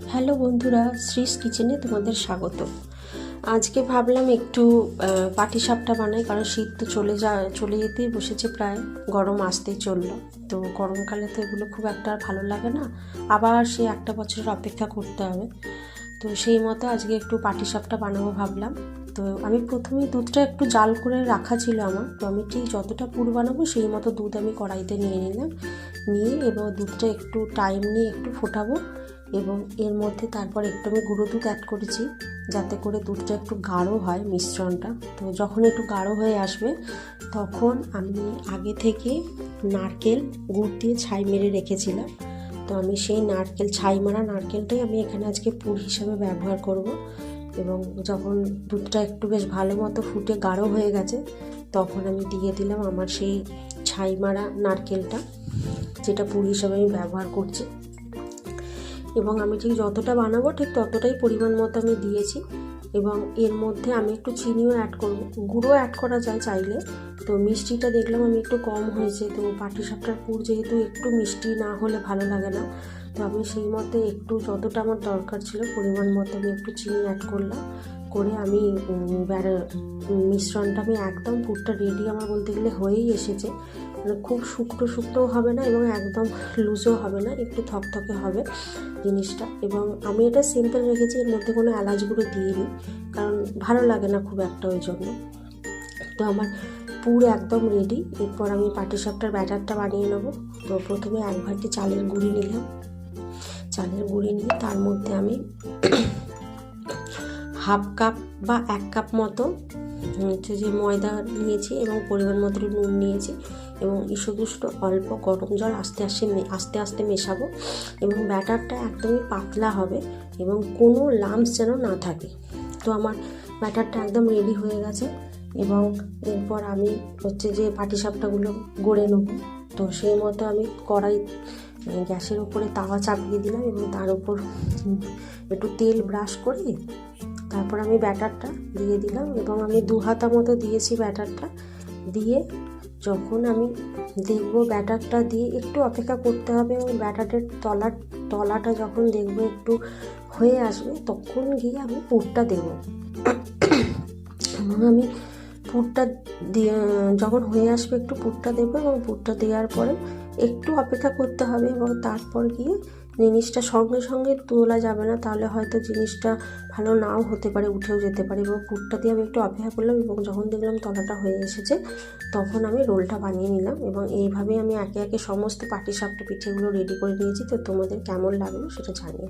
Hello বন্ধুরা, শ্রীস কিচেনে তোমাদের স্বাগত। আজকে ভাবলাম একটু পাটিসাপটা বানাই, কারণ শীত তো চলে যেতেই বসেছে, প্রায় গরম আসতেই চললো। তো গরমকালে তো এগুলো খুব একটা আর ভালো লাগে না, আবার সেই একটা বছরের অপেক্ষা করতে হবে। তো সেই মতো আজকে একটু পাটিসাপটা বানাবো ভাবলাম। তো আমি প্রথমেই দুধটা একটু জাল করে রাখা ছিল আমার, তো আমি ঠিক যতটা পুর বানাবো সেই মতো দুধ আমি কড়াইতে নিয়ে নিলাম, নিয়ে এবং দুধটা একটু টাইম নিয়ে একটু ফোটাবো, এবং এর মধ্যে তারপর একটু আমি গুঁড়ো দুধ অ্যাড করেছি, যাতে করে দুধটা একটু গাঢ় হয় মিশ্রণটা। তো যখন একটু গাঢ় হয়ে আসবে তখন আমি আগে থেকে নারকেল গুড় দিয়ে ছাই মেরে রেখেছিলাম। তো আমি সেই ছাই মারা নারকেলটাই আমি এখানে আজকে পুর হিসাবে ব্যবহার করব। এবং যখন দুধটা একটু বেশ ভালো মতো ফুটে গাঢ় হয়ে গেছে তখন আমি দিয়ে দিলাম আমার সেই ছাই মারা নারকেলটা, যেটা পুর হিসাবে আমি ব্যবহার করছি। এবং আমি ঠিক যতটা বানাবো ঠিক ততটাই পরিমাণ মতো আমি দিয়েছি। এবং এর মধ্যে আমি একটু চিনিও অ্যাড করবো, গুঁড়ো অ্যাড করা যায় চাইলে। তো মিষ্টিটা দেখলাম আমি একটু কম হয়েছে, তো পাটিসাপটার পুর যেহেতু একটু মিষ্টি না হলে ভালো লাগে না, তো আমি সেই মতো একটু যতটা আমার দরকার ছিল পরিমাণ মতো আমি একটু চিনি অ্যাড করলাম। করে আমি মিশ্রণটা আমি একদম পুরটা রেডি আমার বলতে গেলে হয়েই এসেছে। মানে খুব শুকনোও হবে না এবং একদম লুজও হবে না, একটু থকথকে হবে জিনিসটা। এবং আমি এটা সিম্পল রেখেছি, এর মধ্যে কোনো এলাচ গুঁড়ো দিইনি, কারণ ভালো লাগে না খুব একটা, ওই জন্য। তো আমার পুর একদম রেডি। এরপর আমি পাটিসাপটার ব্যাটারটা বানিয়ে নেব। তো প্রথমে এক বাটি চালের গুঁড়ি নিলাম, চালের গুঁড়ি নিয়ে তার মধ্যে আমি হাফ কাপ বা 1 কাপ মতো হচ্ছে যে ময়দা নিয়েছি, এবং পরিমাণ মতো নুন নিয়েছি, এবং ঈষদুষ্ট অল্প গরম জল আস্তে আস্তে মেশাবো। এবং ব্যাটারটা একদমই পাতলা হবে এবং কোনো লাম্পস যেন না থাকে। তো আমার ব্যাটারটা একদম রেডি হয়ে গেছে। এবং এরপর আমি হচ্ছে যে পাটিসাপটাগুলো গড়ে নেব। তো সেই মতো আমি গ্যাসের উপরে তাওয়া চাপিয়ে দিলাম, এবং তার উপর একটু তেল ব্রাশ করে তারপর আমি ব্যাটারটা দিয়ে দিলাম, এবং আমি 2 হাতা মতো দিয়েছি ব্যাটারটা দিয়ে। যখন আমি দেখব ব্যাটারটা দিয়ে একটু অপেক্ষা করতে হবে, এবং ব্যাটারের তলাটা যখন দেখব একটু হয়ে আসবে তখন গিয়ে আমি পুরটা দেব। এবং আমি পুরটা দিয়ে যখন হয়ে আসবে একটু পুরটা দেবো, এবং পুরটা দেওয়ার পরে একটু অপেক্ষা করতে হবে, এবং তারপর গিয়ে জিনিসটা সঙ্গে সঙ্গে তোলা যাবে না, তাহলে হয়তো জিনিসটা ভালো নাও হতে পারে, উঠেও যেতে পারে। এবং পুরটা দিয়ে আমি একটু অপেক্ষা করলাম, এবং যখন দেখলাম তলাটা হয়ে এসেছে তখন আমি রোলটা বানিয়ে নিলাম। এবং এইভাবেই আমি একে একে সমস্ত পাটিসাপটা পিঠেগুলো রেডি করে নিয়েছি। তো তোমাদের কেমন লাগলো সেটা জানিও।